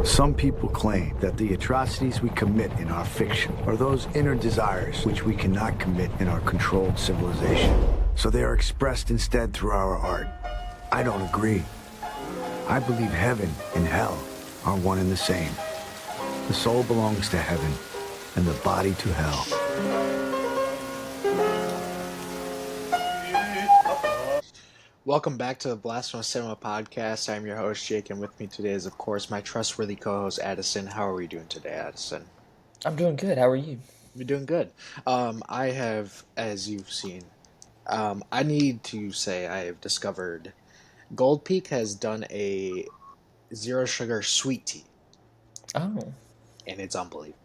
Some people claim that the atrocities we commit in our fiction are those inner desires which we cannot commit in our controlled civilization. So they are expressed instead through our art. I don't agree. I believe heaven and hell are one and the same. The soul belongs to heaven and the body to hell. Welcome back to the Blasphemous Cinema Podcast. I'm your host, Jake, and with me today is, of course, my trustworthy co-host, Addison. How are we doing today, Addison? I'm doing good. How are you? We're doing good. I have, as you've seen, I need to say I have discovered Gold Peak has done a zero sugar sweet tea, Oh, and it's unbelievable.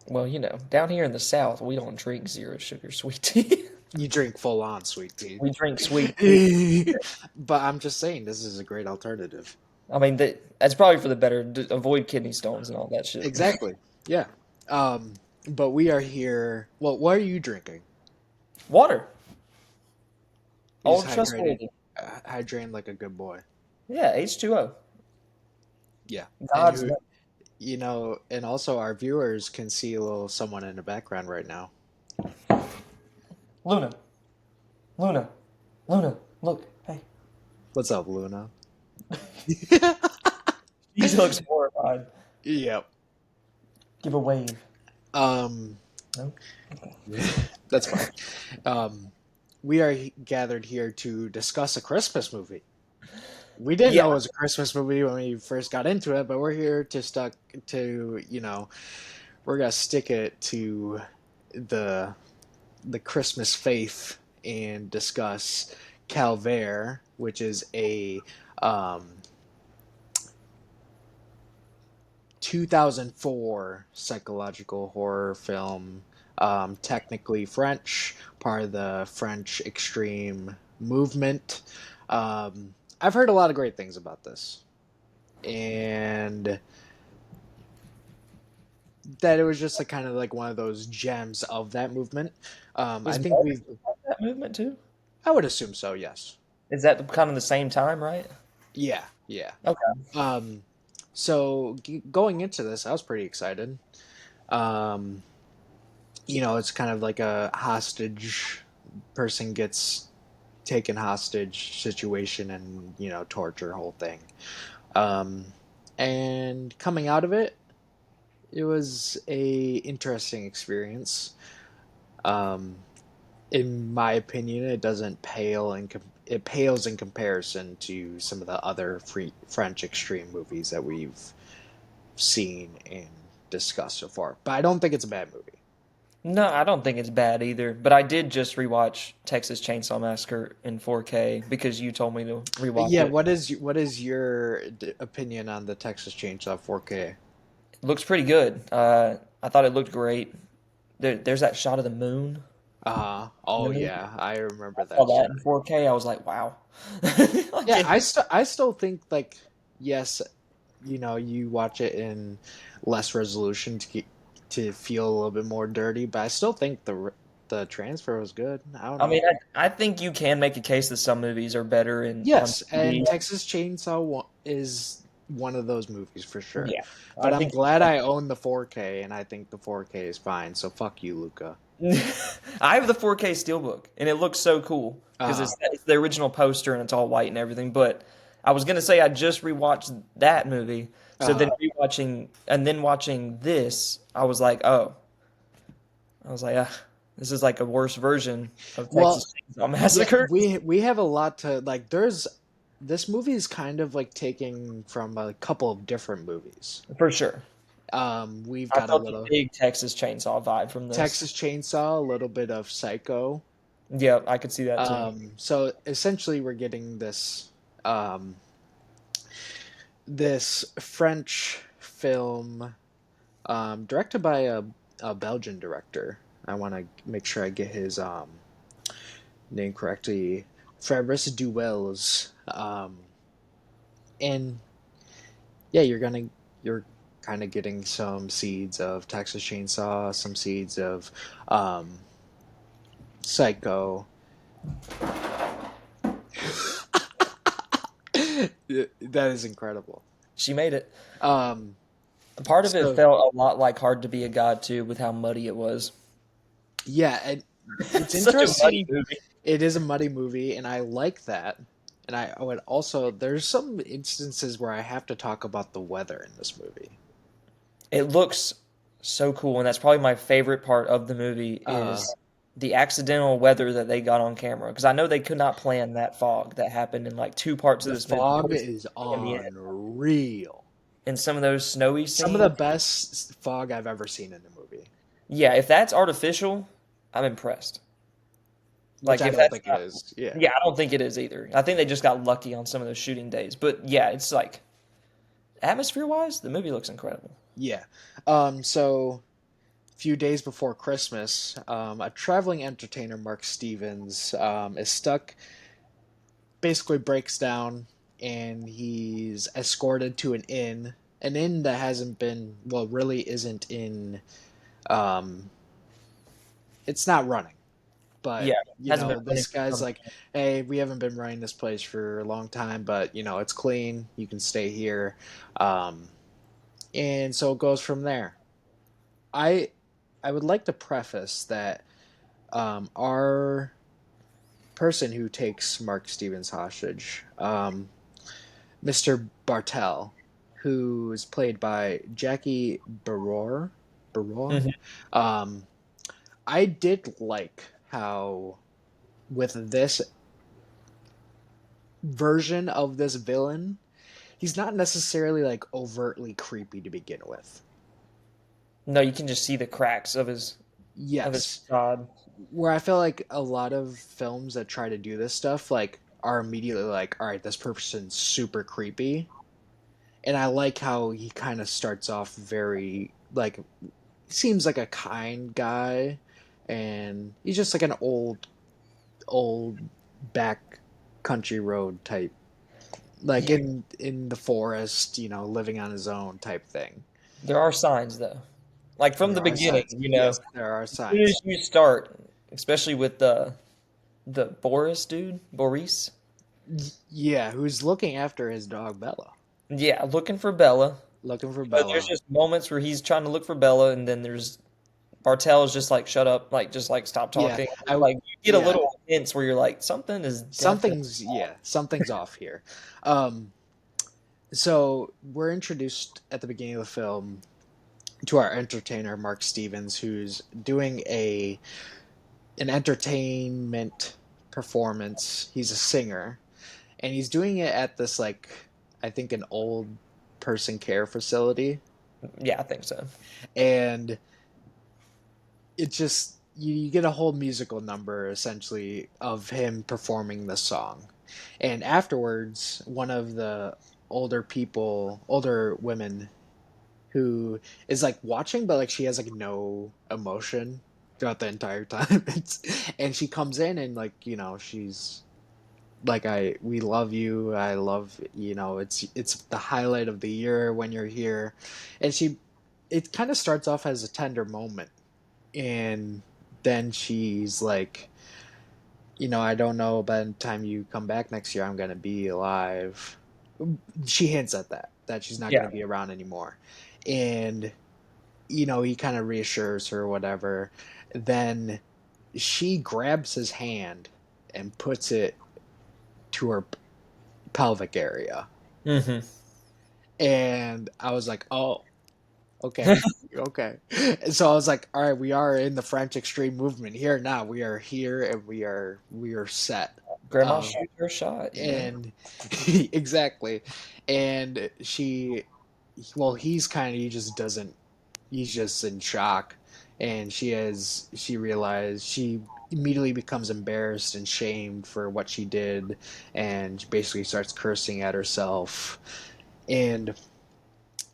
well, down here in the South, we don't drink zero sugar sweet tea. You drink full-on sweet tea. We drink sweet tea. But I'm just saying, this is a great alternative. I mean, that's probably for the better. Avoid kidney stones and all that shit. Exactly. Yeah. But we are here. Well, what are you drinking? Water. All He's trustworthy. Hydrating like a good boy. Yeah, H2O. Yeah. God's And also our viewers can see a little someone in the background right now. Luna. Luna. Luna. Look. Hey. What's up, Luna? She looks horrified. Yep. Give a wave. No? Okay. That's fine. We are gathered here to discuss a Christmas movie. We didn't know it was a Christmas movie when we first got into it, but we're here we're gonna stick it to the Christmas faith and discuss Calvaire, which is a 2004 psychological horror film, technically French, part of the French extreme movement. I've heard a lot of great things about this, and that it was just kind of like one of those gems of that movement. I think that movement too. I would assume so. Yes. Is that kind of the same time, right? Yeah. Yeah. Okay. So going into this, I was pretty excited. It's kind of like a hostage person gets taken hostage situation and, torture whole thing. And coming out of it, it was a interesting experience. In my opinion, it doesn't pale it pales in comparison to some of the other French extreme movies that we've seen and discussed so far. But I don't think it's a bad movie. No, I don't think it's bad either. But I did just rewatch Texas Chainsaw Massacre in 4K because you told me to rewatch it. Yeah, what is your opinion on the Texas Chainsaw 4K? It looks pretty good. I thought it looked great. There's that shot of the moon. Oh yeah, I remember that. I saw that in 4K. I was like, wow. Yeah, I still think like yes, you watch it in less resolution to feel a little bit more dirty, but I still think the transfer was good. I don't know. I mean, I think you can make a case that some movies are better in. Yes, and Texas Chainsaw is one of those movies for sure. Yeah, but I'm glad I own the 4K, and I think the 4K is fine. So fuck you, Luca. I have the 4K steelbook, and it looks so cool because it's the original poster and it's all white and everything. But I was gonna say I just rewatched that movie, so then watching this, I was like, this is like a worse version of Texas Chainsaw Massacre. Yeah, we have a lot to like. This movie is kind of like taking from a couple of different movies. For sure. We've got a little big Texas Chainsaw vibe from this. Texas Chainsaw, a little bit of Psycho. Yeah, I could see that too. So essentially, we're getting this this French film directed by a Belgian director. I want to make sure I get his name correctly. Fabrice Duels. And yeah, you're kind of getting some seeds of Texas Chainsaw, some seeds of Psycho. That is incredible. She made it. Um, A part of it so felt a lot like Hard to Be a God too, with how muddy it was. yeah, and it's Such a muddy interesting. movie. It is a muddy movie, and I like that. And I would also there's some instances where I have to talk about the weather in this movie. It looks so cool, and that's probably my favorite part of the movie Uh, is the accidental weather that they got on camera. Because I know they could not plan that fog that happened in like two parts of the this movie, fog towards the is beginning and the end. unreal. And some of those snowy Some of the scenes. best fog I've ever seen in a movie, Yeah, if that's artificial, I'm impressed. which Like I if don't that's think it not, is. Yeah. yeah, I don't think it is either. I think they just got lucky on some of those shooting days. But yeah, it's like atmosphere wise, the movie looks incredible. Yeah. So a few days before Christmas, a traveling entertainer, Mark Stevens, is stuck, basically breaks down, and he's escorted to an inn that hasn't been, well, really isn't in, um, it's not running. But, Yeah, hasn't been running this for guy's some like, hey, we haven't been running this place for a long time, but, it's clean. You can stay here. Um, and so it goes from there. I I would like to preface that our person who takes Mark Stevens hostage, Mr. Bartell, who is played by Jackie Baror. Mhm. Um, I did like how with this version of this villain, he's not necessarily like overtly creepy to begin with. No, you can just see the cracks of his Yes, facade. where I feel like a lot of films that try to do this stuff like are immediately like, all right, this person's super creepy, and I like how he kind of starts off very like seems like a kind guy, and he's just like an old back country road type, like Yeah, in the forest, living on his own type thing. there are signs though. Like from There the are beginning, signs. Yes, there are as soon as signs. you start, especially with the Boris dude, Boris. Yeah, who's looking after his dog Bella, Yeah, looking for Bella. looking for But there's Bella. just moments where he's trying to look for Bella, and then there's Bartel's just like, shut up, like just like stop Yeah, talking. I Like you get a yeah, little hints where you're like, something is definitely something's off here. Um, so we're introduced at the beginning of the film to our entertainer Mark Stevens, who's doing a an entertainment performance. He's a singer, and he's doing it at this like I think an old person care facility, yeah, I think so. and it just you get a whole musical number essentially of him performing the song, and afterwards one of the older women who is like watching, but like she has like no emotion throughout the entire time. And she comes in and like she's like, I we love you, I love it's the highlight of the year when you're here. And it kind of starts off as a tender moment, and then she's like, I don't know, by the time you come back next year I'm gonna be alive. She hints at that she's not gonna Yeah, be around anymore. And he kind of reassures her or whatever. Then she grabs his hand and puts it to her pelvic area. hmm And I was like, oh, okay, okay. And so I was like, all right, we are in the French extreme movement here now. We are here and we are set. Grandma Um, shoots her shot. and exactly. And well, he just doesn't, he's just in shock. And she realized, she immediately becomes embarrassed and shamed for what she did, and she basically starts cursing at herself. And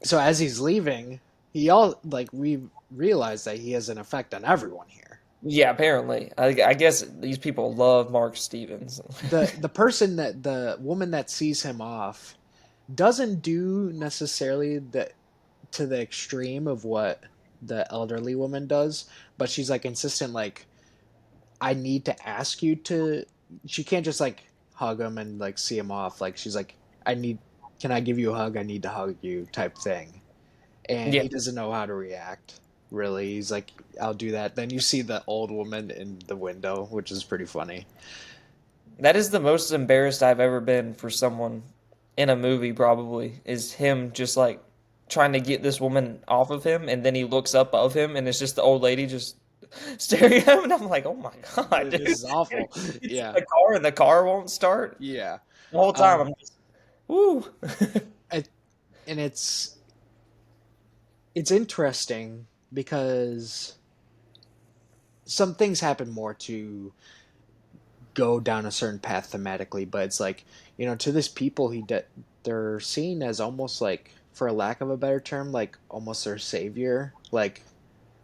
so as he's leaving, we realize that he has an effect on everyone here. Yeah, apparently. I guess these people love Mark Stevens. The woman that sees him off doesn't do necessarily to the extreme of what the elderly woman does, but she's like insistent, like, I need to ask you to. She can't just like hug him and like see him off. Like she's like, I need can I give you a hug? I need to hug you type thing. And Yeah, he doesn't know how to react, really. He's like, I'll do that. Then you see the old woman in the window, which is pretty funny. that is the most embarrassed I've ever been for someone in a movie. Probably is him just like trying to get this woman off of him, and then he looks up of him, and it's just the old lady just staring at him, and I'm like, oh my god, This dude! is awful. It's in Yeah. the car, and the car won't start. Yeah. The whole time, Um, I'm just, woo. I, and it's interesting because some things happen more to go down a certain path thematically, but it's like, to this people they're seen as almost like, for a lack of a better term, like almost their savior. Like,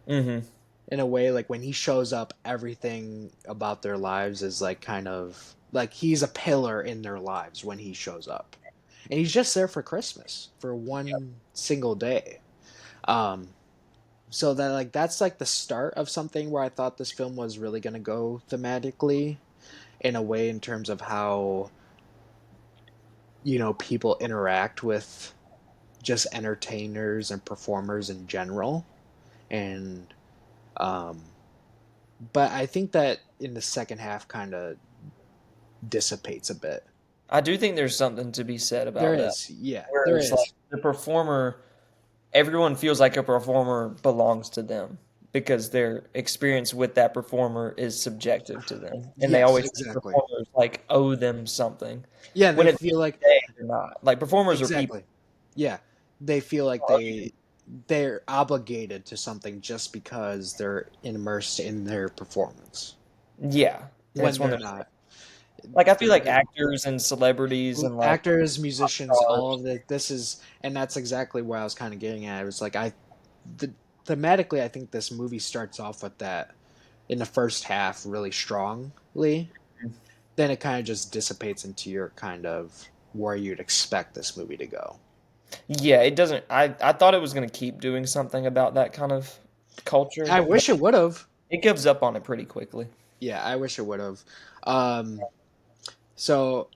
hmm in a way, like when he shows up, everything about their lives is like kind of like he's a pillar in their lives when he shows up. And he's just there for Christmas for one single day. Um, so that like that's like the start of something where I thought this film was really gonna go thematically in a way in terms of how people interact with just entertainers and performers in general. And um, but I think that in the second half kind of dissipates a bit. I do think there's something to be said There about that. is, yeah, Where there it's like is. the performer, everyone feels like a performer belongs to them because their experience with that performer is subjective to them, and they Yes, always think exactly. performers like owe them something Yeah, when they at the feel end of like the day they're not. Like performers are people. exactly. Yeah, they feel like they're obligated to something just because they're immersed in their performance Yeah, and when it's one they're of those not. like I feel like They're actors and celebrities and like actors, pop musicians, all stars. of it. This is, and that's exactly where I was kind of getting at. It was like the, thematically, I think this movie starts off with that in the first half really strongly. Then it kind of just dissipates into your kind of where you'd expect this movie to go. Yeah, it doesn't. I thought it was gonna keep doing something about that kind of culture, I but wish it would have. it gives up on it pretty quickly. Yeah, I wish it would have. Um, so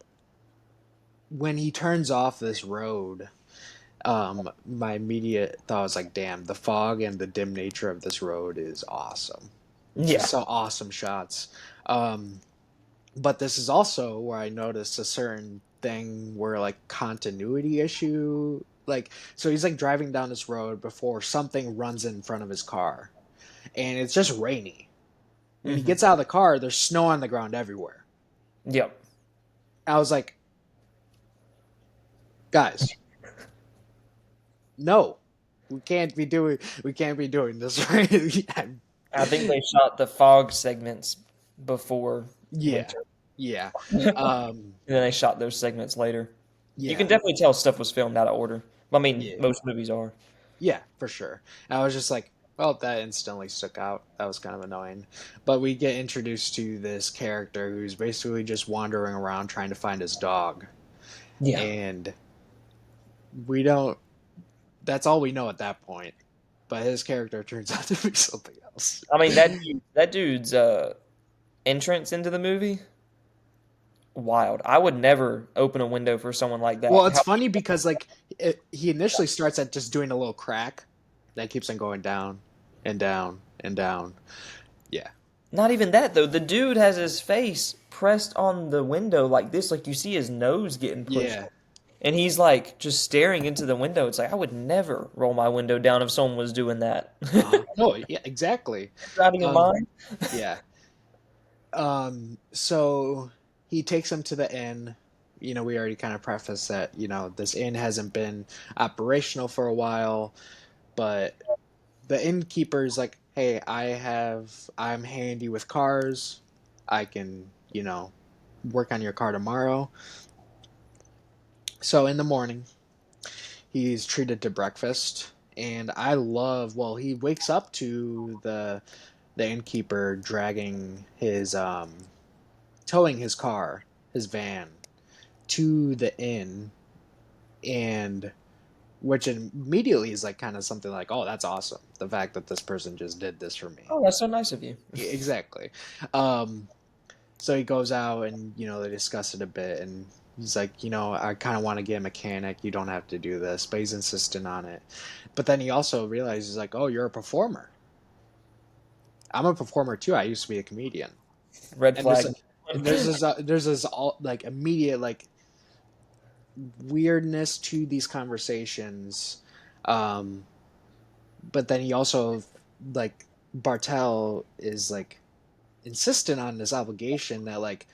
when he turns off this road, my immediate thought was like, damn, the fog and the dim nature of this road is awesome. It's Yeah. just so awesome shots. Um, but this is also where I noticed a certain thing where like continuity issue. Like, so he's like driving down this road before something runs in front of his car, and it's just rainy. When he hmm gets out of the car, there's snow on the ground everywhere. Yep. I was like, guys, no, we can't be doing this right. I think they shot the fog segments before Yeah, winter, yeah, and um, then they shot those segments later. You can yeah, definitely tell stuff was filmed out of order. I mean, yeah, most movies are. yeah, for sure. I was just like, well, that instantly stuck out. That was kind of annoying. But we get introduced to this character who's basically just wandering around trying to find his dog, Yeah. and we don't. That's all we know at that point. But his character turns out to be something else. I mean that dude's entrance into the movie, wild. I would never open a window for someone like Well, that. it's How, funny because like he initially starts at just doing a little crack that keeps on going down and down and down. Yeah, not even that though. The dude has his face pressed on the window like this, like you see his nose getting pushed. yeah, And he's like just staring into the window. It's like I would never roll my window down if someone was doing that. no, yeah, exactly. Driving in Um, mine. yeah. So he takes him to the inn. We already kind of prefaced that this inn hasn't been operational for a while, but the innkeeper's like, "Hey, I'm handy with cars. I can work on your car tomorrow." So in the morning, he's treated to breakfast, and I love. Well, he wakes up to the innkeeper dragging his towing his car, his van, to the inn, and which immediately is like kind of something like, oh, that's awesome. The fact that this person just did this for me. Oh, that's so nice of you. Exactly. Um, so he goes out and they discuss it a bit, and He's like, I kind of want to get a mechanic. You don't have to do this, but he's insistent on it. But then he also realizes, like, oh, you're a performer. I'm a performer too. I used to be a comedian. Red And there's flag. there's this all like immediate like weirdness to these conversations, um, but then he also like Bartel is like insistent on this obligation that like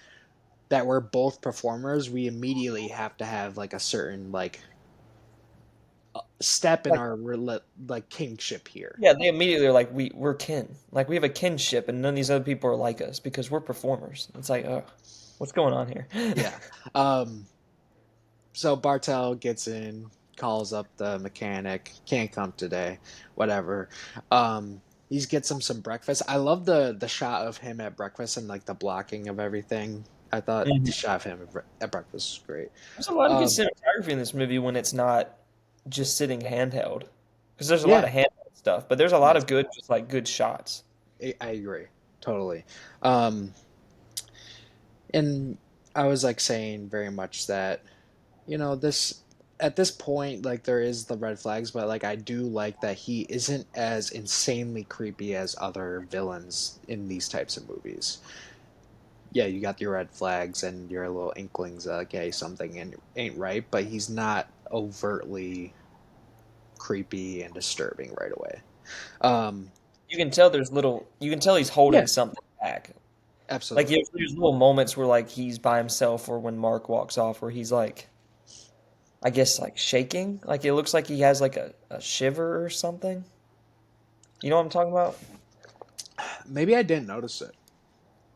that we're both performers. We immediately have to have like a certain like step in Like, our like kingship here. yeah, they immediately are like, we're kin. Like, we have a kinship, and none of these other people are like us because we're performers. It's like, what's going on here? Yeah. Um, so Bartel gets in, calls up the mechanic, can't come today, whatever. He gets him some breakfast. I love the shot of him at breakfast and like the blocking of everything. I thought the Mhm. shot of him at breakfast was great. There's a lot of good Um, cinematography in this movie when it's not just sitting handheld. Because there's a lot yeah, of handheld stuff, but there's a lot yes, of good, just like good shots. I agree totally. Um, and I was like saying very much that this at this point like there is the red flags, but like I do like that he isn't as insanely creepy as other villains in these types of movies. Yeah, you got your red flags and your little inklings okay, something ain't right, but he's not overtly creepy and disturbing right away. um You can tell you can tell he's yeah, holding something back. Like, absolutely. there's little moments where, like, he's by himself or when Mark walks off where he's, like, I guess, like, shaking. Like, it looks like he has, like, a shiver or something. You know what I'm talking about? Maybe I didn't notice it.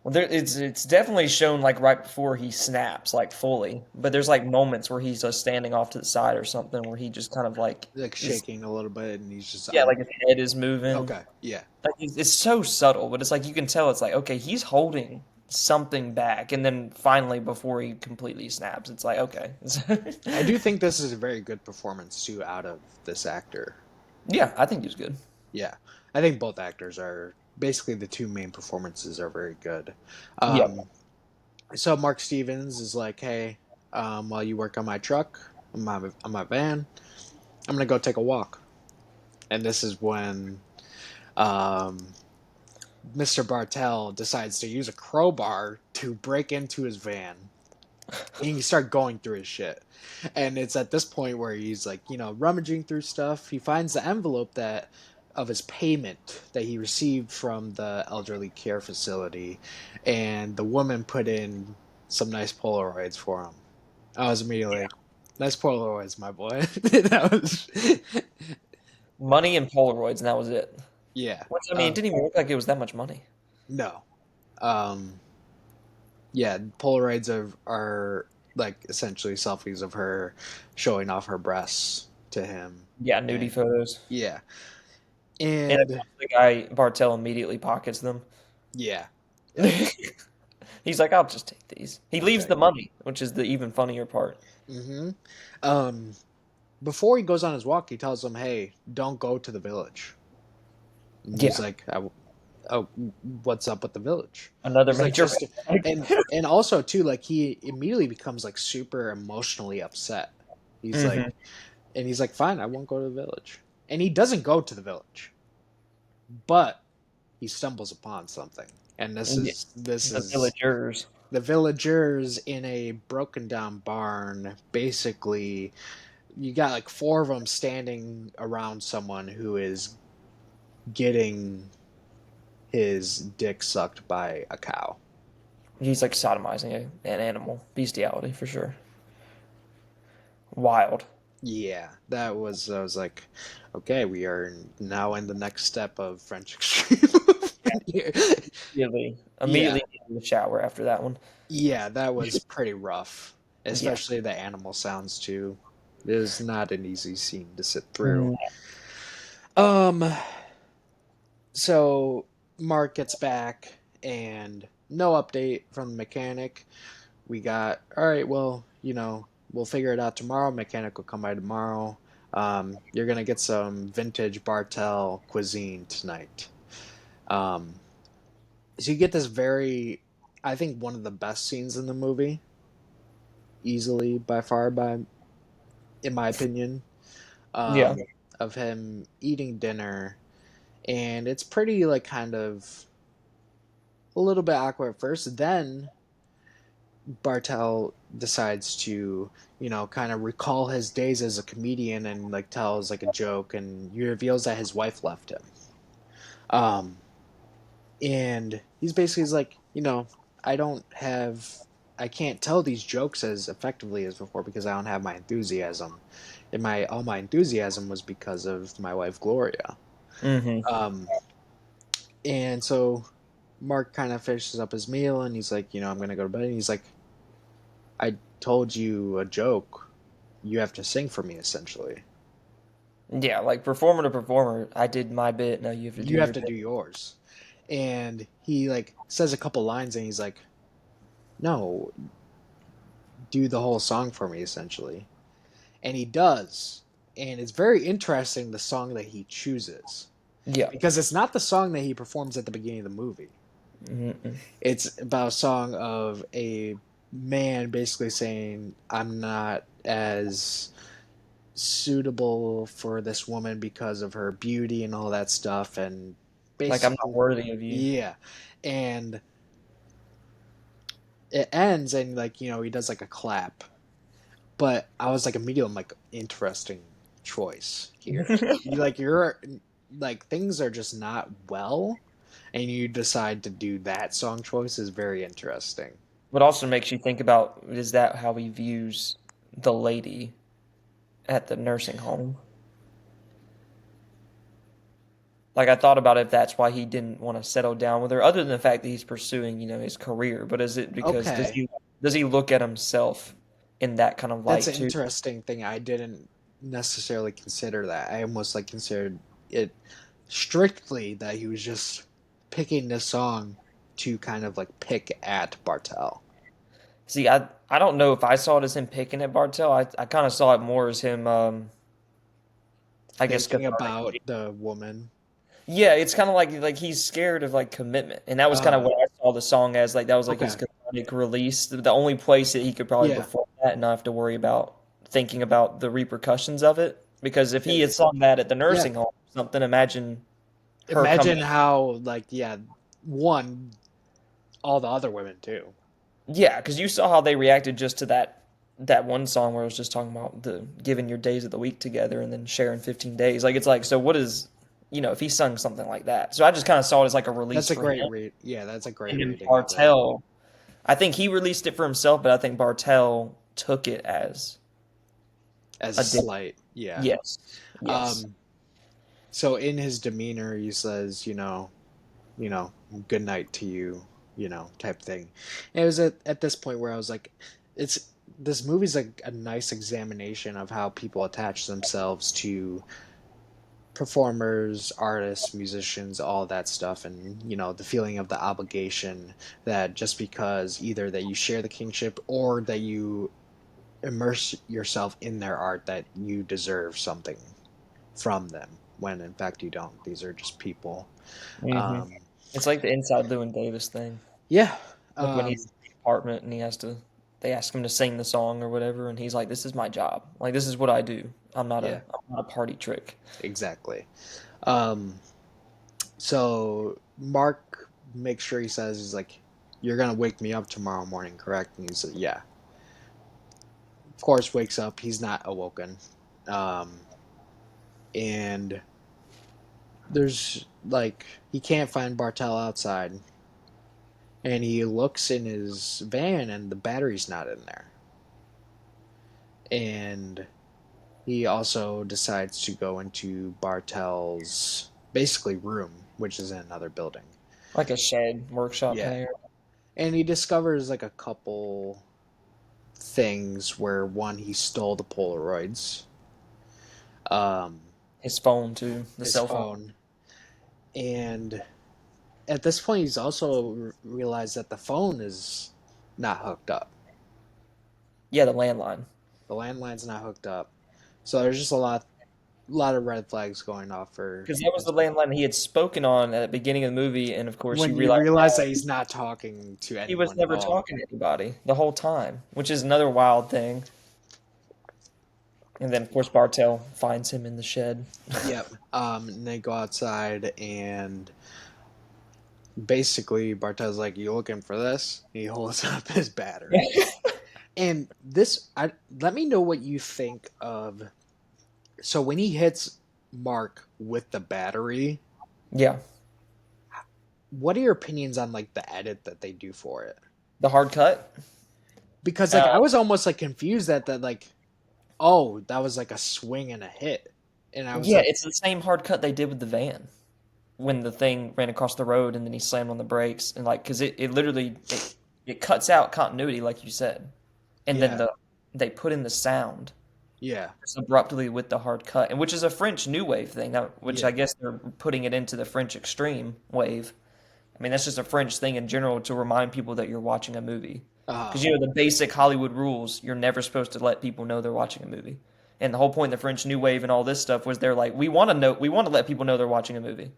Well, it's definitely shown like right before he snaps like fully, but there's like moments where he's just standing off to the side or something where he just kind of like Like is, shaking a little bit and he's just yeah, like his head is moving. okay, yeah. Like it's so subtle, but it's like you can tell it's like okay, he's holding something back, and then finally before he completely snaps, it's like okay, I do think this is a very good performance too out of this actor. yeah, I think he's good. Yeah, I think both actors are basically the two main performances are very good. Yeah, Um, so Mark Stevens is like, hey, while you work on my truck, on my van, I'm gonna go take a walk. And this is when um, Mr. Bartel decides to use a crowbar to break into his van. And he start going through his shit. And it's at this point where he's like, rummaging through stuff. He finds the envelope that of his payment that he received from the elderly care facility, and the woman put in some nice Polaroids for him. I was immediately like, nice Polaroids, my boy. That was money and Polaroids, and that was it. yeah. Which I mean, it didn't even look like it was that much money. No. Um yeah, Polaroids are like essentially selfies of her showing off her breasts to him. Yeah, nudie And photos. yeah. And of And course, the guy Bartel immediately pockets them. yeah. Yeah. He's like, I'll just take these. He leaves the Exactly. money, which is the even funnier part. Hmm. Um, before he goes on his walk, he tells them, "Hey, don't go to the village." And he's Yeah, like, "Oh, what's up with the village?" another He's like, major "Just," red and flag. and also too, like he immediately becomes like super emotionally upset. He's like, Hmm. and he's like, "Fine, I won't go to the village." And he doesn't go to the village, but he stumbles upon something, and this The is villagers. the villagers in a broken down barn. Basically, you got like four of them standing around someone who is getting his dick sucked by a cow. He's like sodomizing an animal. Bestiality, for sure. Wild. Yeah, that was. I was like, okay, we are now in the next step of French extreme movement here. Immediately Yeah, in the shower after that one. yeah, that was pretty rough, Yeah. especially the animal sounds too. It is not an easy scene to sit through. Mm. Um, so Mark gets back and no update from the mechanic. We got, all right, well, we'll figure it out tomorrow. Mechanic will come by tomorrow. You're going to get some vintage Bartel cuisine tonight. Um, so you get this very, I think, one of the best scenes in the movie. easily by far, in my opinion, Yeah. um, of him eating dinner, and it's pretty like kind of a little bit awkward at first. Then Bartel decides to, kind of recall his days as a comedian and like tells like a joke, and he reveals that his wife left him. Um, and he's basically like, I don't have, I can't tell these jokes as effectively as before because I don't have my enthusiasm, and my all my enthusiasm was because of my wife Gloria. Hmm. Um, and so Mark kind of finishes up his meal, and he's like, I'm gonna go to bed, and he's like, I told you a joke. You have to sing for me, essentially. Yeah, like performer to performer, I did my bit. Now you have to do You have your to bit. do yours. And he like says a couple lines, and he's like, "No, do the whole song for me, essentially." And he does. And it's very interesting the song that he chooses Yeah. because it's not the song that he performs at the beginning of the movie. Mm-mm. It's about a song of a man basically saying, "I'm not as suitable for this woman because of her beauty and all that stuff," and Like I'm not basically, worthy of you. yeah. And it ends, and like, he does like a clap, but I was like immediately, I'm like, interesting choice here. You're like, things are just not well, and you decide to do that song choice is very interesting. But also makes you think about, is that how he views the lady at the nursing home? Like I thought about if that's why he didn't want to settle down with her, other than the fact that he's pursuing, his career. But is it because Okay, does he look at himself in that kind of that's light an too? interesting thing. I didn't necessarily consider that. I almost like considered it strictly that he was just picking this song to kind of like pick at Bartel, See, I don't know if I saw it as him picking at Bartel. I kind of saw it more as him, I guess, thinking cathartic. about the woman. Yeah, it's kind of like he's scared of like commitment, and that was kind of Uh, what I saw the song as. Like that was like his okay. cathartic release, the only place that he could probably Yeah. perform that and not have to worry about thinking about the repercussions of it. Because if he It- had sung that at the yeah. nursing home or something, imagine her coming. Imagine how, like, yeah, one, all the other women too. Yeah, because you saw how they reacted just to that one song where it was just talking about the giving your days of the week together and then sharing 15 days. Like it's like, so what is, if he sung something like that? So I just kind of saw it as like a release That's a for him. great read. Yeah, that's a great And then reading of it. Bartel, I think he released it for himself, but I think Bartel took it as As a a dig. slight, yeah. Yes, yes. Um, so in his demeanor, he says, good night to you, type thing. And it was at this point where I was like, it's this movie's like a nice examination of how people attach themselves to performers, artists, musicians, all that stuff, and the feeling of the obligation that just because either that you share the kingship or that you immerse yourself in their art that you deserve something from them when in fact you don't. These are just people. Hmm. Um, It's like the inside Llewyn Davis thing. yeah. Like when he's in the apartment and they ask him to sing the song or whatever, and he's like, "This is my job. Like this is what I do. Yeah, I'm not a party trick." exactly. Um, so Mark makes sure he says, he's like, "You're gonna wake me up tomorrow morning, correct?" And he's like, "Yeah." Of course, wakes up. He's not awoken. Um, and there's like, he can't find Bartel outside, and he looks in his van, and the battery's not in there. And he also decides to go into Bartel's basically room, which is in another building. Like a shed workshop kind Yeah. of area. And he discovers like a couple things where one, he stole the Polaroids, um, His phone too, the his cell phone. phone, and at this point he's also realized that the phone is not hooked up. Yeah, the landline. The landline's not hooked up. So there's just a lot lot of red flags going off for Because that was the landline he had spoken on at the beginning of the movie, and of course when you you realize realize that he's not talking to he was anyone at never all. talking to anybody the whole time, which is another wild thing. And then, of course, Bartell finds him in the shed. Yep. And they go outside, and basically Bartel's like, "You looking for this?" He holds up his battery. And let me know what you think of. So when he hits Mark with the battery, Yeah, what are your opinions on like the edit that they do for it? the hard cut. Because like Uh, I was almost like confused that like, oh, that was like a swing and a hit, and I was yeah, like, it's the same hard cut they did with the van when the thing ran across the road and then he slammed on the brakes and like because it literally it cuts out continuity like you said, and then yeah, they put in the sound yeah, just abruptly with the hard cut, and which is a French new wave thing, which yeah, I guess they're putting it into the French extreme wave. I mean, that's just a French thing in general to remind people that you're watching a movie. uh, Because, you know, the basic Hollywood rules, you're never supposed to let people know they're watching a movie. And the whole point of the French New Wave and all this stuff was they're like, we want to let people know they're watching a movie.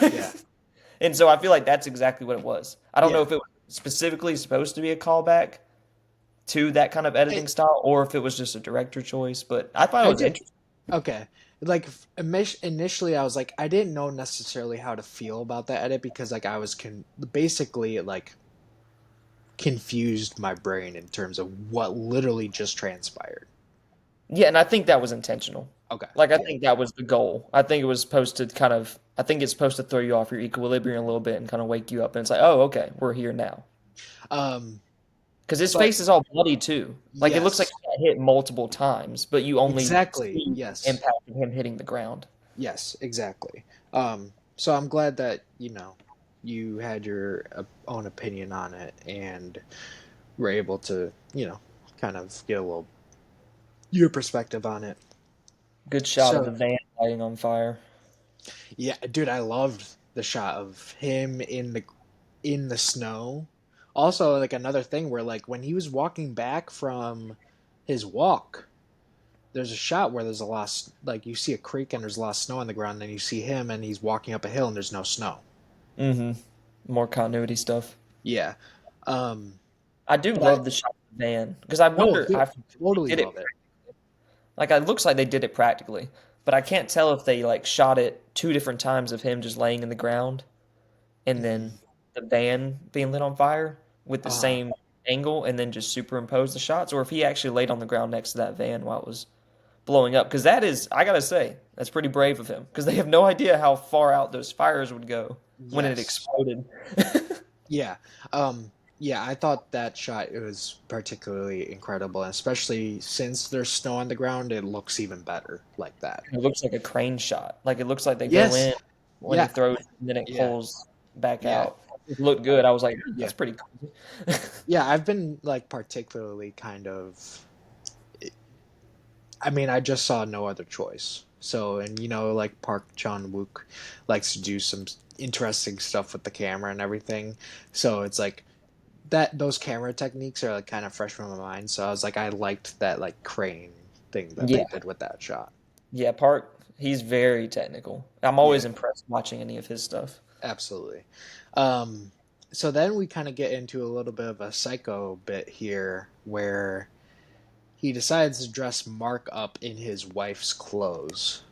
yeah, And so I feel like that's exactly what it was. I don't know yeah. if it was specifically supposed to be a callback to that kind of editing It, style or if it was just a director choice, but I thought it I was did interesting. okay. Like initially, I was like, I didn't know necessarily how to feel about that edit because like I was basically it like confused my brain in terms of what literally just transpired. Yeah, and I think that was intentional. Okay, Like I yeah. think that was the goal. I think it was supposed to I think it's supposed to throw you off your equilibrium a little bit and kind of wake you up and it's like, "Oh, okay, we're here now." Um, Cuz his but face is all bloody too. Like it looks like yes, he got hit multiple times, but you only exactly. see the Yes, impact of him hitting the ground. yes, exactly. So I'm glad that you had your own opinion on it and were able to kind of get a little your perspective on it. Good shot of the So van lighting on fire. yeah, dude, I loved the shot of him in the snow. Also, like another thing where like when he was walking back from his walk, there's a shot where there's a lot like you see a creek and there's a lot of snow on the ground, and then you see him and he's walking up a hill and there's no snow. Mhm. More continuity stuff. Yeah. Um I do but I love the shot of the van because I no, wonder dude, I totally did it love it. like it looks like they did it practically, but I can't tell if they like shot it two different times of him just laying in the ground and then Mhm. the van being lit on fire with the Uh same angle and then just superimpose the shots, or if he actually laid on the ground next to that van while it was blowing up. Because that is, I gotta say, that's pretty brave of him. Because they have no idea how far out those fires would go when it yes. exploded. Yeah. Yeah, I thought that shot it was particularly incredible, and especially since there's snow on the ground, it looks even better like that. It looks like a crane shot. Like it looks like they go Yes. in when he Yeah. throws, and then it Yeah. pulls back Yeah. out. It looked good. I was like, Yeah. that's pretty cool. Yeah, I've been like particularly kind of I mean, I just saw no other choice. So, and like Park Chan-wook likes to do some interesting stuff with the camera and everything. So, it's like that those camera techniques are like kind of fresh from my mind. So, I was like I liked that like crane thing that they Yeah, did with that shot. yeah. Park, he's very technical. I'm Yeah. always impressed watching any of his stuff. Absolutely. Um, so then we kind of get into a little bit of a psycho bit here where he decides to dress Mark up in his wife's clothes.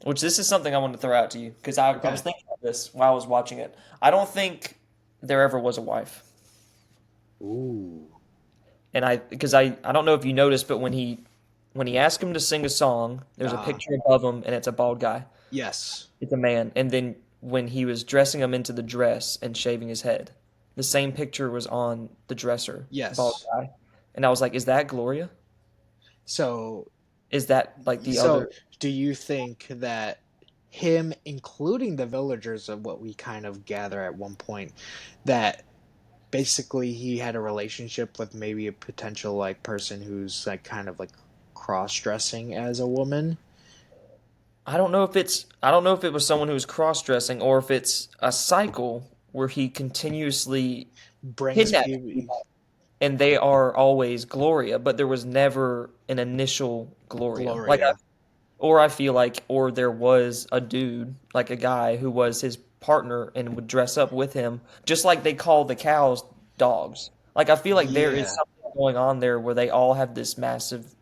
Which this is something I wanted to throw out to you because I was Okay. thinking of this while I was watching it. I don't think there ever was a wife, Ooh. and I don't know if you noticed, but when he asked him to sing a song, there's a Uh, picture above him, and it's a bald guy. yes. It's a man, and then when he was dressing him into the dress and shaving his head, the same picture was on the dresser, bald Yes. guy, and I was like, is that Gloria? So, Is that like the so other? do you think that him, including the villagers of what we kind of gather at one point, that basically he had a relationship with maybe a potential like person who's like kind of like cross-dressing as a woman? I don't know if it was someone who was cross-dressing or if it's a cycle where he continuously Brings kidnaps people. people and they are always Gloria, but there was never an initial Gloria. Gloria. Or I feel like, or there was a dude, like a guy who was his partner and would dress up with him, just like they call the cows dogs. Like I feel like there is Yeah. something going on there where they all have this massive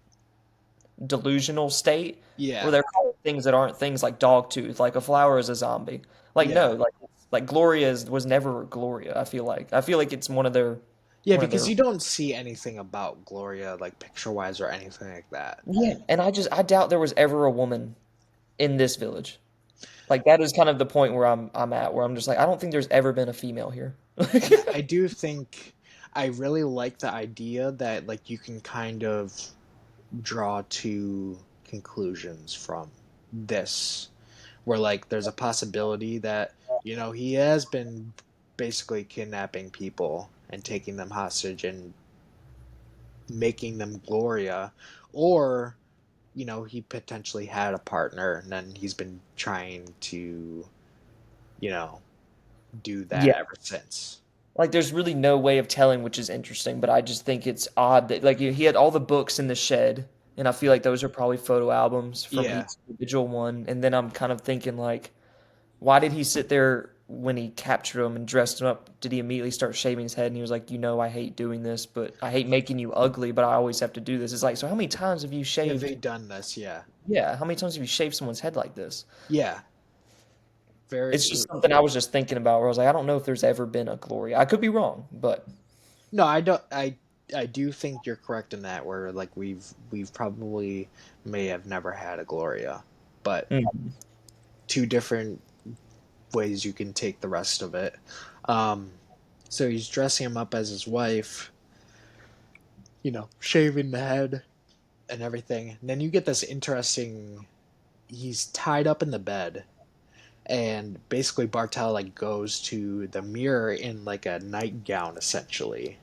delusional state where Yeah. they're calling things that aren't things, like dog tooth, like a flower is a zombie. Like Yeah. no, like Gloria was never Gloria. I feel like it's Yeah, one of because their you don't see anything about Gloria like picture wise or anything like that. yeah. And I doubt there was ever a woman in this village. Like that is kind of the point where I'm at, where I'm just like I don't think there's ever been a female here. And I do think I really like the idea that like you can kind of draw two conclusions from this, where like there's a possibility that he has been basically kidnapping people and taking them hostage and making them Gloria, or he potentially had a partner and then he's been trying to you know do that Yeah. ever since. Like there's really no way of telling, which is interesting, but I just think it's odd that like he had all the books in the shed, and I feel like those are probably photo albums from Yeah, each individual one. And then I'm kind of thinking like, why did he sit there when he captured him and dressed him up? Did he immediately start shaving his head? And he was like, I hate doing this, but I hate making you ugly, but I always have to do this. It's like, so how many times have you have they shaved? done this? Yeah, Yeah, how many times have you shaved someone's head like this? yeah, It's very. just something I was just thinking about where I was like, I don't know if there's ever been a Gloria. I could be wrong, but No, I don't. I do think you're correct in that. Where like we've probably may have never had a Gloria, but mm, two different ways you can take the rest of it. Um, so he's dressing him up as his wife, shaving the head and everything. And then you get this interesting. He's tied up in the bed, and basically Bartel like goes to the mirror in like a nightgown essentially,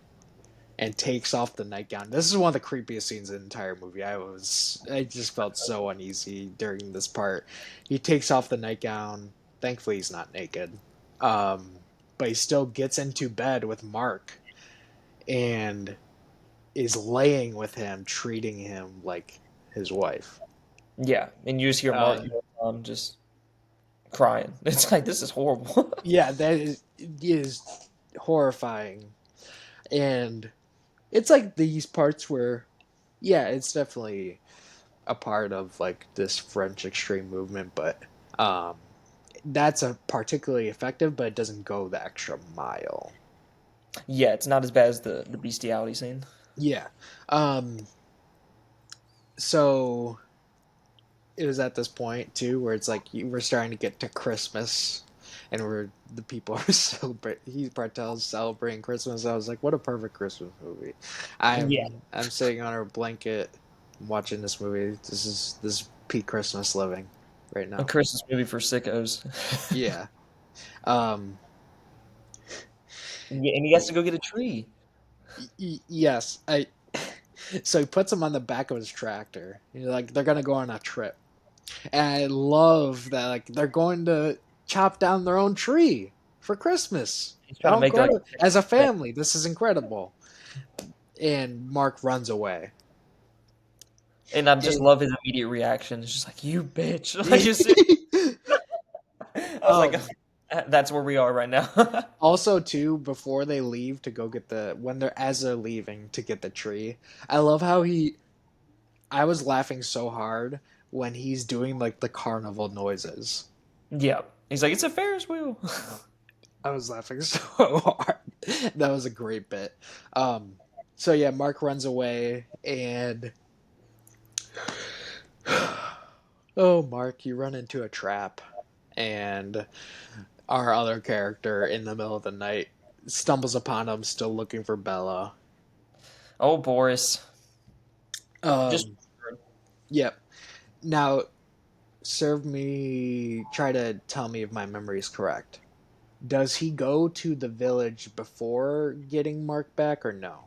and takes off the nightgown. This is one of the creepiest scenes in the entire movie. I just felt so uneasy during this part. He takes off the nightgown. Thankfully, he's not naked. Um, but he still gets into bed with Mark and is laying with him, treating him like his wife. yeah, and you just hear Mark Uh, just crying. It's like this is horrible. yeah, that is horrifying, and it's like these parts where, yeah, it's definitely a part of like this French extreme movement, but um, that's a particularly effective, but it doesn't go the extra mile. Yeah, it's not as bad as the bestiality scene. Yeah. Um, so it was at this point too where it's like we're starting to get to Christmas, and the people are celebrating. Bartel's celebrating Christmas. I was like, what a perfect Christmas movie. Yeah, I'm sitting on a blanket watching this movie. This is peak Christmas living right a now. Christmas movie for sickos. Yeah. Um, Yeah, and he has to go get a tree. yes, I. So he puts him on the back of his tractor. Like they're gonna go on a trip, and I love that. Like they're going to chop down their own tree for Christmas. He's trying How to make like, incredible! As a family, this is incredible. And Mark runs away. and I just And, love his immediate reaction. It's just like you bitch. Like, you see- I was like, um, that's where we are right now. also, too, before they leave to go get as they're leaving to get the tree, I love how I was laughing so hard when he's doing like the carnival noises. Yeah, he's like it's a Ferris wheel. I was laughing so hard. That was a great bit. So yeah, Mark runs away, and oh, Mark, you run into a trap, and our other character in the middle of the night stumbles upon him, still looking for Bella. Oh, Boris, just Um, yep. Now, try to tell me if my memory is correct. Does he go to the village before getting Mark back, or no?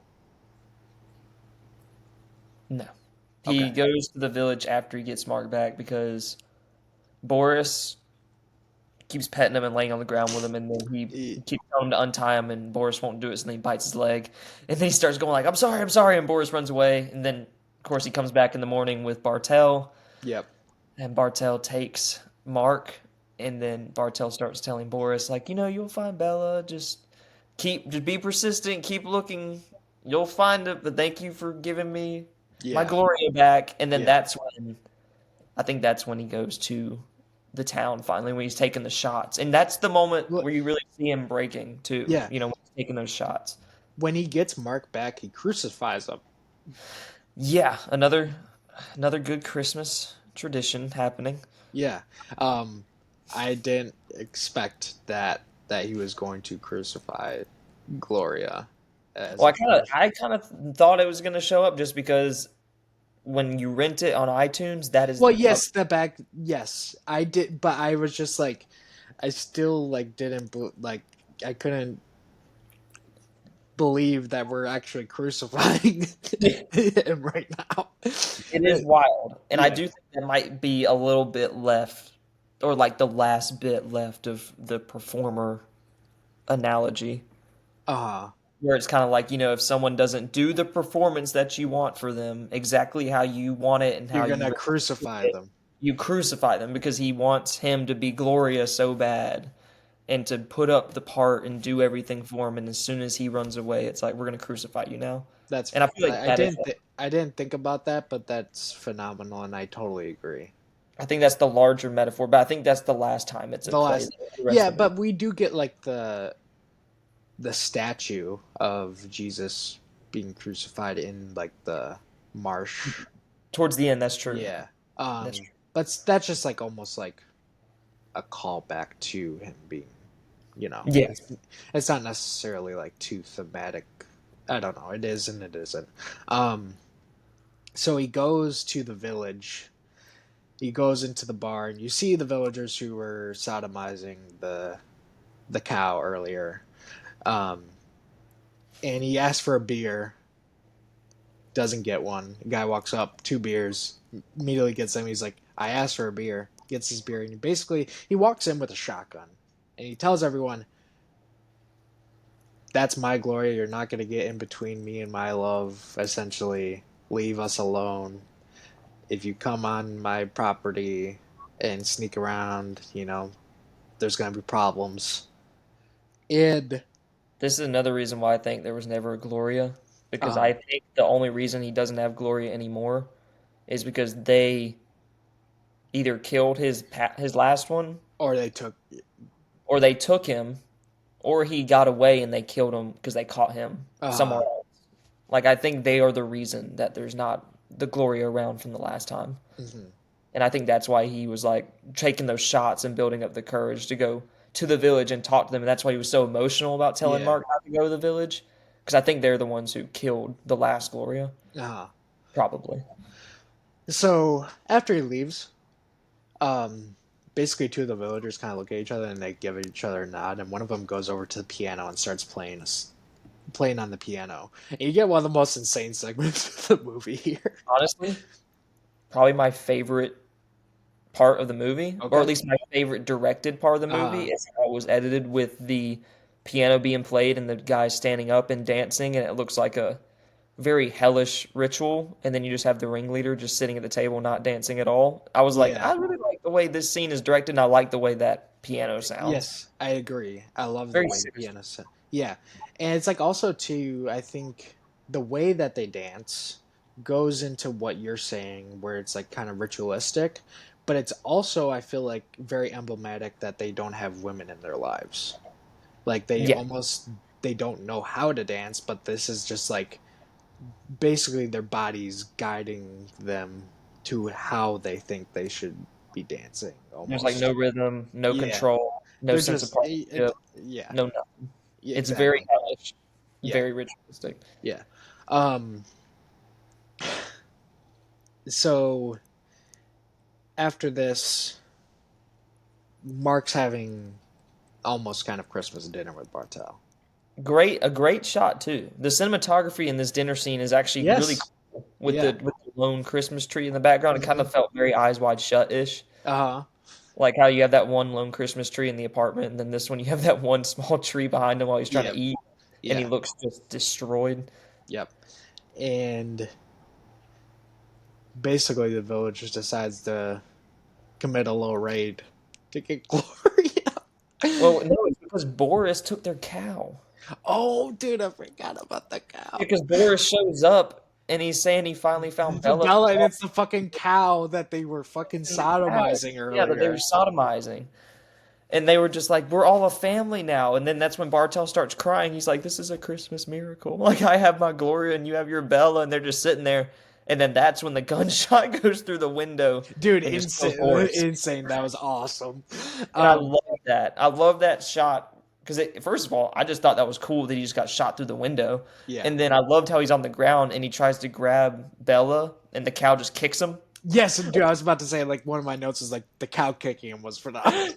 no. He Okay. goes to the village after he gets Mark back because Boris keeps petting him and laying on the ground with him, and then he E- keeps telling him to untie him, and Boris won't do it, so then he bites his leg, and then he starts going like, I'm sorry," and Boris runs away, and then, of course, he comes back in the morning with Bartel, Yep. And Bartel takes Mark, and then Bartel starts telling Boris, like, you'll find Bella. Just be persistent. Keep looking. You'll find it. But thank you for giving me my Yeah. Gloria back. And then Yeah. I think that's when he goes to the town finally, when he's taking the shots, and that's the moment Well, where you really see him breaking too. yeah. When he's taking those shots. When he gets Mark back, he crucifies him. Yeah, another good Christmas tradition happening. Yeah. I didn't expect that he was going to crucify Gloria as Well, a person. I kind of thought it was going to show up just because when you rent it on iTunes, that is Well, the cover. yes, the back. Yes, I did, but I was just like, I still like didn't like I couldn't believe that we're actually crucifying him right now. It is wild, and I Yeah. do think that might be a little bit left, or like the last bit left of the performer analogy, Uh, where it's kind of like, if someone doesn't do the performance that you want for them exactly how you want it and how you're you gonna really do crucify it, them. you crucify them because he wants him to be Gloria so bad and to put up the part and do everything for him. And as soon as he runs away, it's like, we're going to crucify you now. That's And I feel like that is, I didn't think about that, but that's phenomenal, and I totally agree. I think that's the larger metaphor, but I think that's the last time it's The in play. last, The rest yeah, of the movie. but we do get like the statue of Jesus being crucified in like the marsh. Towards the end, that's true. Yeah. That's true. But that's just like almost like a callback to him being, Yeah. it's not necessarily like too thematic. I don't know. It is and it isn't. Um, so he goes to the village. He goes into the bar, and you see the villagers who were sodomizing the cow earlier. Um, and he asks for a beer, doesn't get one. The guy walks up, 2 beers, immediately gets them. He's like, I asked for a beer, gets his beer, and he walks in with a shotgun, and he tells everyone, "That's my Gloria. You're not going to get in between me and my love. Essentially, leave us alone. If you come on my property and sneak around, there's going to be problems." And This is another reason why I think there was never a Gloria, because uh, I think the only reason he doesn't have Gloria anymore is because they either killed his last one, or they took, or they took him, or he got away and they killed him because they caught him somewhere uh, else. Like, I think they are the reason that there's not the Gloria around from the last time. mhm. And I think that's why he was like taking those shots and building up the courage to go to the village and talk to them. And that's why he was so emotional about telling Yeah. Mark not to go to the village. Because I think they're the ones who killed the last Gloria. Uh, Probably. so after he leaves, um, basically two of the villagers kind of look at each other and they give each other a nod, and one of them goes over to the piano and starts playing on the piano. And you get one of the most insane segments of the movie here. Honestly, probably my favorite part of the movie, or at Okay. least my favorite directed part of the movie, Uh, is how it was edited with the piano being played and the guys standing up and dancing, and it looks like a very hellish ritual, and then you just have the ringleader just sitting at the table not dancing at all. I was like, yeah. I really like the way this scene is directed, and I like the way that piano sounds. Yes, I agree. I love the Very way the sinister. piano sound. Yeah, and it's like also too. I think the way that they dance goes into what you're saying, where it's like kind of ritualistic, but it's also I feel like very emblematic that they don't have women in their lives. Like Yeah, they don't know how to dance, but this is just like basically their bodies guiding them to how they think they should be dancing there's like almost. no rhythm, no Yeah, control, no they're sense of just partnership, yeah, no nothing. yeah, It's very exactly. hellish, Yeah, very ritualistic. yeah. Um, so after this, Mark's having almost kind of Christmas dinner with Bartel. A great shot too. The cinematography in this dinner scene is actually really Yes. cool Yeah. with the lone Christmas tree in the background. It kind Mm-hmm. of felt very Eyes Wide Shut ish, Uh-huh. like how you have that one lone Christmas tree in the apartment, and then this one you have that one small tree behind him while he's trying to Yep. eat, and he Yeah. looks just destroyed. Yep. And basically, the village just decides to commit a little raid to get Gloria. Well, no, it's because Boris took their cow. Oh, dude, I forgot about the cow. Because Boris shows up and he's saying he finally found Bella. Bella, and it's the fucking cow that they were fucking In the cow. sodomizing Yeah, that they were earlier. sodomizing. And they were just like, we're all a family now. And then that's when Bartel starts crying. He's like, this is a Christmas miracle. Like, I have my Gloria and you have your Bella. And they're just sitting there. And then that's when the gunshot goes through the window. Dude, and just kills insane, Boris. insane. That was awesome. And I love that. I love that shot. Because first of all, I just thought that was cool that he just got shot through the window. Yeah. And then I loved how he's on the ground and he tries to grab Bella and the cow just kicks him. Yes, dude, I was about to say, like, one of my notes is like the cow kicking him was phenomenal.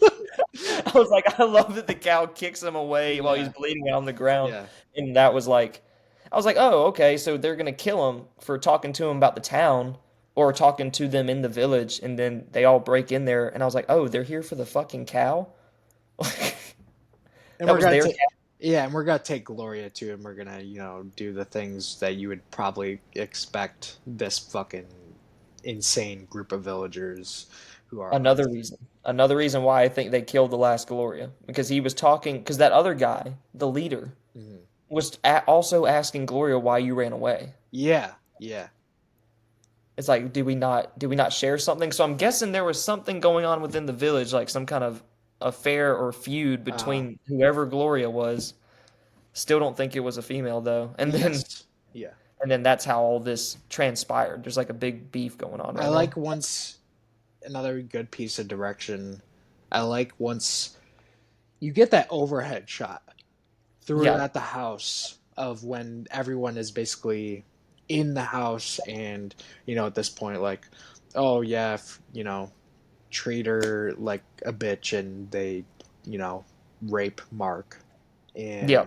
I was like, I love that the cow kicks him away while he's bleeding out on the ground. Yeah. And that was like, I was like, oh, okay, so they're going to kill him for talking to him about the town or talking to them in the village. And then they all break in there. And I was like, oh, they're here for the fucking cow? And That we're was gonna their ta- cow? yeah, and we're gonna take Gloria too, and we're gonna, do the things that you would probably expect this fucking insane group of villagers who are Another reason why I think they killed the last Gloria. Because he was talking, because that other guy, the leader, Mhm. was also asking Gloria why you ran away. Yeah. It's like, did we not share something? So I'm guessing there was something going on within the village, like some kind of affair or feud between whoever Gloria was. Still don't think it was a female though. And then Yes. Yeah. and then that's how all this transpired. There's like a big beef going on right I now. like once another good piece of direction. I like once you get that overhead shot through Yeah. at the house of when everyone is basically in the house, and at this point, like, oh yeah, treat her like a bitch, and they rape Mark, and Yeah.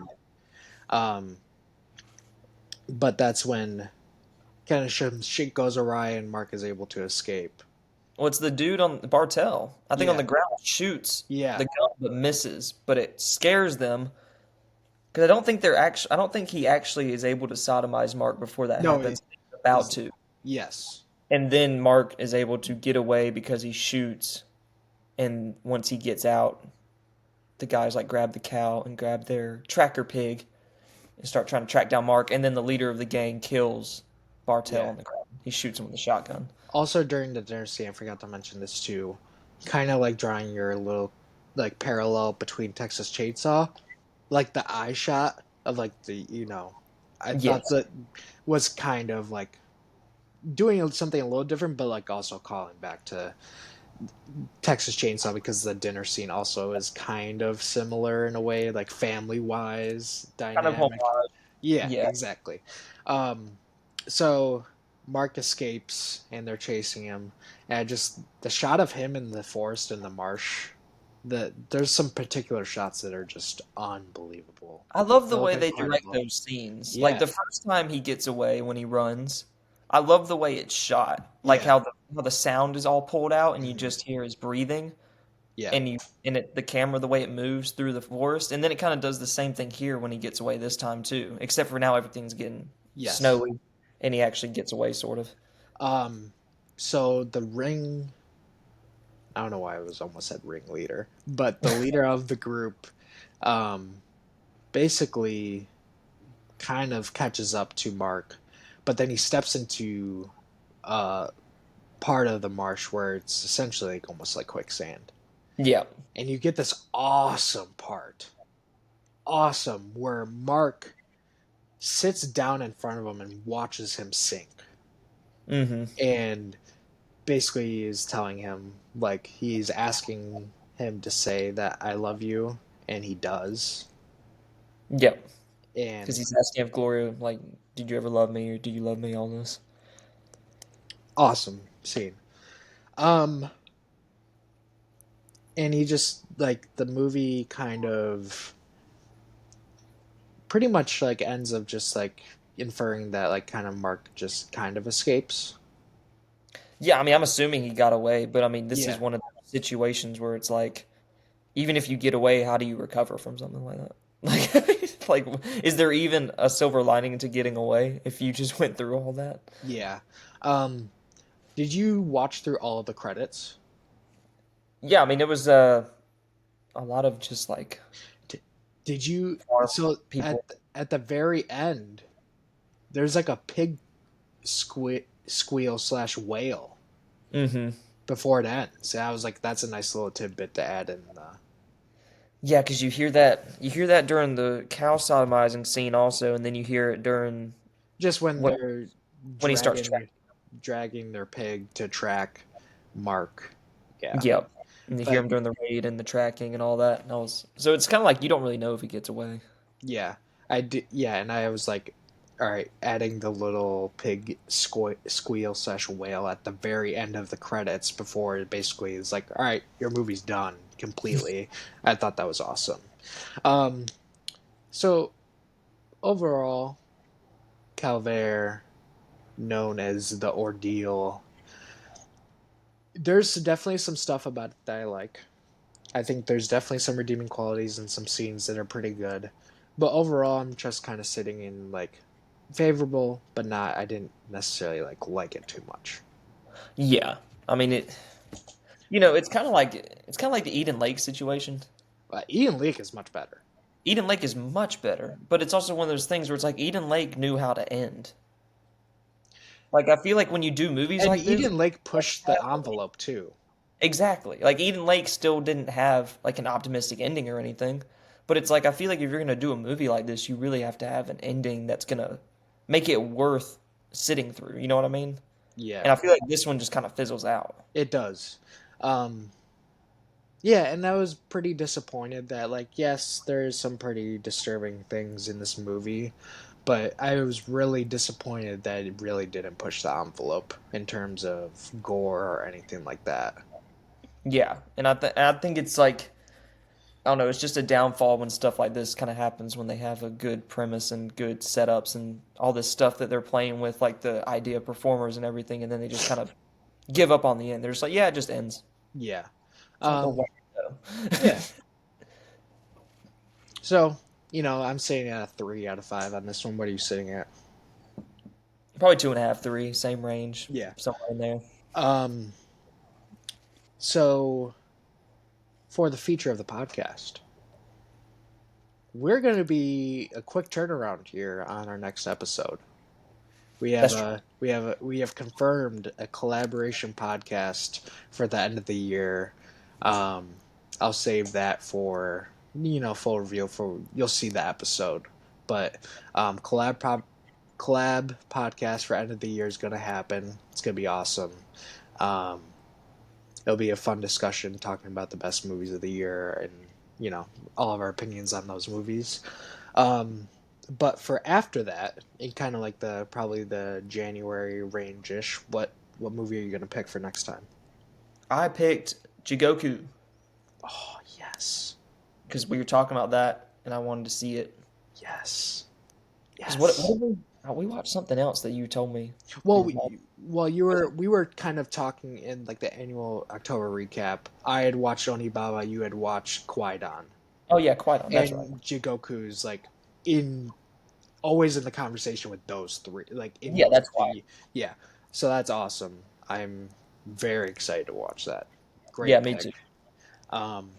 um but that's when kind of some shit goes awry and Mark is able to escape. Well, it's the dude on Bartel. I think on Yeah. the ground shoots Yeah. the gun but misses, but it scares them because I don't think he actually is able to sodomize Mark before that No, happens. He's about he's- to. Yes. And then Mark is able to get away because he shoots. And once he gets out, the guys like grab the cow and grab their tracker pig and start trying to track down Mark. And then the leader of the gang kills Bartel Yeah. on the ground. He shoots him with a shotgun. Also, during the dinner scene, I forgot to mention this too, kind of like drawing your little like parallel between Texas Chainsaw, like the eye shot of like I thought Yes. that was kind of like doing something a little different, but like also calling back to Texas Chainsaw, because the dinner scene also is kind of similar in a way, like family wise Kind of dynamic. homage. Yeah, Yeah. exactly. So Mark escapes and they're chasing him, and just the shot of him in the forest in the marsh. There's some particular shots that are just unbelievable. I love the They way look they direct incredible. those scenes. Yeah. Like the first time he gets away when he runs, I love the way it's shot. Like Yeah. how the sound is all pulled out and you Mhm. just hear his breathing Yeah, the camera the way it moves through the forest, and then it kind of does the same thing here when he gets away this time too. Except for now everything's getting yes. snowy and he actually gets away sort of. So the ring. I don't know why I was almost said ringleader, but the leader of the group, basically, kind of catches up to Mark, but then he steps into part of the marsh where it's essentially like almost like quicksand. Yeah. And you get this awesome part. Awesome, where Mark sits down in front of him and watches him sink. Mm-hmm. And basically is telling him, like, he's asking him to say that I love you, and he does. Yep. And Because he's asking if Gloria, like, did you ever love me or do you love me? All this. awesome scene. And he just, like, the movie kind of pretty much like ends up just like inferring that like kind of Mark just kind of escapes. Yeah, I mean, I'm assuming he got away, but I mean, this Yeah. is one of those situations where it's like, even if you get away, how do you recover from something like that? Like, is there even a silver lining to getting away if you just went through all that? Yeah. Did you watch through all of the credits? Yeah, I mean, it was a lot of just like D- Did you? farm So people. at the very end, there's like a pig squeal slash wail Hmm. before it ends. And I was like, that's a nice little tidbit to add in. Yeah, because you hear that during the cow sodomizing scene also, and then you hear it during Just when when they're when he starts tracking. dragging their pig to track Mark. Yeah, Yep. And you hear but him during the raid and the tracking and all that. And so it's kind of like you don't really know if he gets away. yeah, I did. Yeah, and I was like, all right, adding the little pig squeal slash wail at the very end of the credits before it basically is like, all right, your movie's done completely. I thought that was awesome. Um, so overall, Calvaire, known as the ordeal, there's definitely some stuff about it that I like. I think there's definitely some redeeming qualities and some scenes that are pretty good. But overall, I'm just kind of sitting in like favorable, but not. I didn't necessarily like it too much. Yeah. I mean it's kind of like the Eden Lake situation. Ian Leak is much better, Eden Lake is much better, but it's also one of those things where it's like Eden Lake knew how to end. Like I feel like when you do movies and like this, Eden Lake pushed the envelope too. exactly. Like Eden Lake still didn't have like an optimistic ending or anything, but it's like I feel like if you're gonna do a movie like this, you really have to have an ending that's gonna make it worth sitting through. You know what I mean? And Yeah, I feel like this one just kind of fizzles out. it does. Um, yeah, and I was pretty disappointed that yes, there's some pretty disturbing things in this movie, but I was really disappointed that it really didn't push the envelope in terms of gore or anything like that. Yeah, and I think it's like I don't know, it's just a downfall when stuff like this kind of happens when they have a good premise and good setups and all this stuff that they're playing with, like the idea of performers and everything, and then they just kind of give up on the end. They're just like, yeah, it just ends. Yeah. It's like, well, Um, why yeah. though? So, I'm sitting at a 3 out of 5 on this one. What are you sitting at? Probably 2.5, 3, same range, Yeah. somewhere in there. Um, so for the feature of the podcast, we're going to be a quick turnaround here on our next episode. That's true. We have confirmed a collaboration podcast for the end of the year. Um, I'll save that for full review for you'll see the episode. But collab podcast for end of the year is going to happen. It's going to be awesome. Um, it'll be a fun discussion talking about the best movies of the year and all of our opinions on those movies. Um, but for after that, in kind of like the probably the January range ish, what movie are you gonna pick for next time? I picked Jigoku Oh yes, because we were talking about that, and I wanted to see it. yes, Because what yes. did we watched something else that you told me. Well, we were kind of talking in like the annual October recap. I had watched Onibaba, you had watched Kwaidan, Oh yeah, quite on. That's right. and Jigoku's like in always in the conversation with those three, like in Yeah, those that's why. three. Yeah, so that's awesome. I'm very excited to watch that. Yeah, Great me too. pick. Um,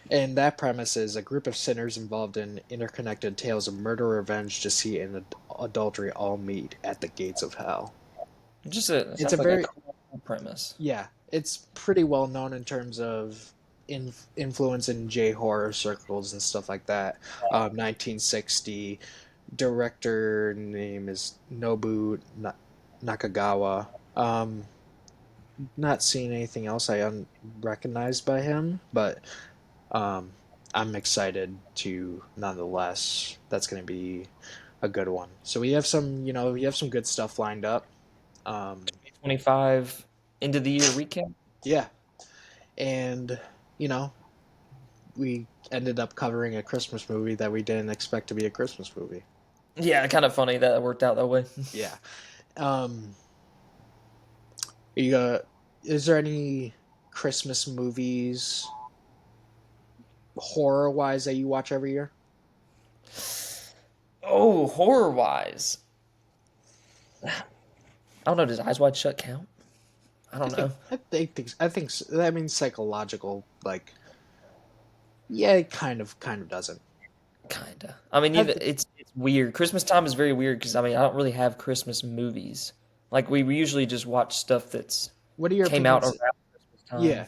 and that premise is a group of sinners involved in interconnected tales of murder, revenge, deceit, and adultery all meet at the gates of hell. It It's a sounds like a very cool premise. yeah, it's pretty well known in terms of influence in J horror circles and stuff like that. 1960 director name is Nakagawa. Not seeing anything else I unrecognized by him, but um, I'm excited to nonetheless. That's going to be a good one. So we have some good stuff lined up. Um, 25 end of the year recap. yeah, and you know we ended up covering a Christmas movie that we didn't expect to be a Christmas movie. Yeah, kind of funny that it worked out that way. Yeah. Um, you got? Is there any Christmas movies horror wise that you watch every year? Oh, horror wise, I don't know. Does Eyes Wide Shut count? I don't know. I mean, psychological, like, yeah, it kind of doesn't. Kinda. I mean, I even th- it's weird. Christmas time is very weird because I mean, I don't really have Christmas movies. Like we usually just watch stuff that's what are your came out opinions? around Christmas Yeah, time.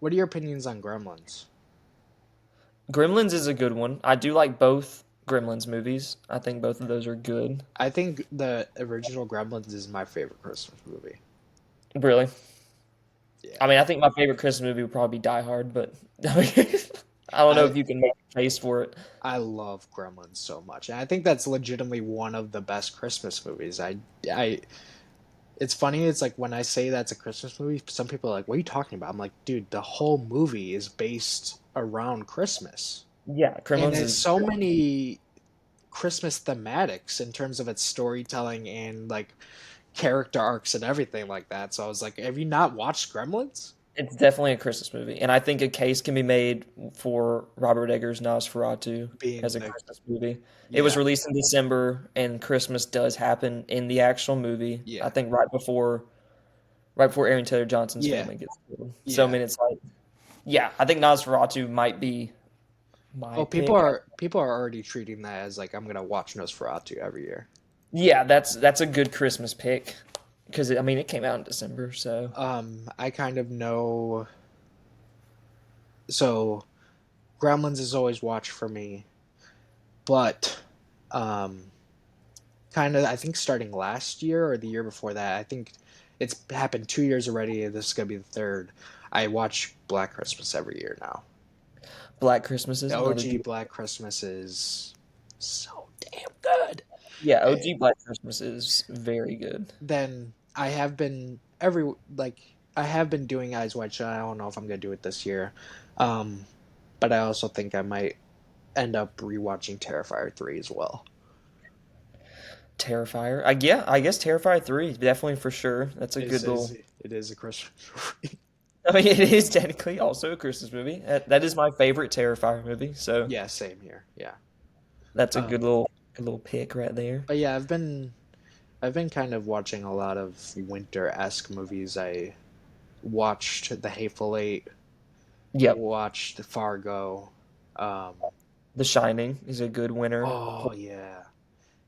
what are your opinions on Gremlins? Gremlins is a good one. I do like both Gremlins movies. I think both of those are good. I think the original Gremlins is my favorite Christmas movie. Really. I Yeah, mean, I think my favorite Christmas movie would probably be Die Hard, but I mean, I don't know I if you can make a case for it. I love Gremlins so much, and I think that's legitimately one of the best Christmas movies. I It's funny. It's like when I say that's a Christmas movie, some people are like, "What are you talking about?" I'm like, "Dude, the whole movie is based around Christmas, Yeah, and Gremlins it's is so many Christmas thematics in terms of its storytelling and like character arcs and everything like that." So I was like, "Have you not watched Gremlins?" it's definitely a Christmas movie, and I think a case can be made for Robert Eggers' Nosferatu Being as a the Christmas movie. It was Yeah, released in December, and Christmas does happen in the actual movie. I yeah, think right before Aaron Taylor Johnson's yeah, family gets killed. So I yeah. mean, it's like, yeah, I think Nosferatu might be my Oh, pick. people are already treating that as like I'm gonna watch Nosferatu every year. Yeah, that's a good Christmas pick because I mean it came out in December, so I kind of know. So Gremlins is always watched for me, but um, kind of I think starting last year or the year before that, I think it's happened 2 years already. This is gonna be the third. I watch Black Christmas every year now. Black Christmas is The another OG good. Black Christmas is so damn good. Yeah, Eh, OG Black Christmas is very good. Then I have been doing Eyes Wide Shut. I don't know if I'm gonna do it this year, um, but I also think I might end up rewatching Terrifier 3 as well. Terrifier. Yeah, I guess Terrifier 3, definitely for sure. That's a good Is little. it is a Christmas movie. I mean, it is technically also a Christmas movie. That is my favorite Terrifier movie, so Yeah, same here. Yeah. that's a Um, good little pick right there. but yeah, I've been kind of watching a lot of winter-esque movies. I watched The Hateful Eight, Yep, watched Fargo. Um, The Shining is a good winner, oh yeah,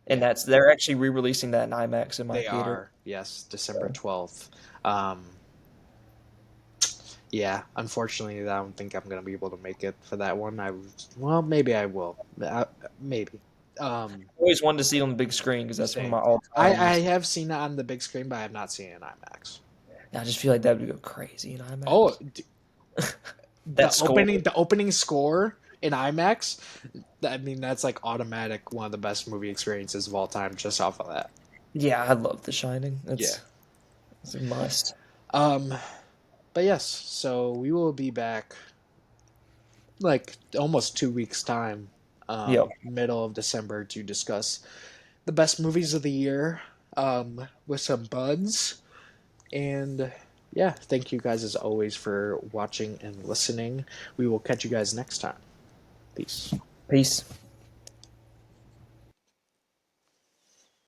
and yeah, they're actually re-releasing that in IMAX in my they theater. are. Yes, December So, 12th. Um, yeah, unfortunately, I don't think I'm gonna be able to make it for that one. Well, maybe I will. Maybe. Um, I always wanted to see it on the big screen because that's one of Same. my I all-times. have seen it on the big screen, but I have not seen it in IMAX. I just feel like that would go crazy in Oh, IMAX. the That score. opening score in IMAX. I mean, that's like automatic one of the best movie experiences of all time, just off of that. Yeah, I love The Shining. Yeah. It's a must. Um. But yes, so we will be back like almost 2 weeks time, Yep. middle of December to discuss the best movies of the year, with some buds. And yeah, thank you guys as always for watching and listening. We will catch you guys next time. Peace. Peace.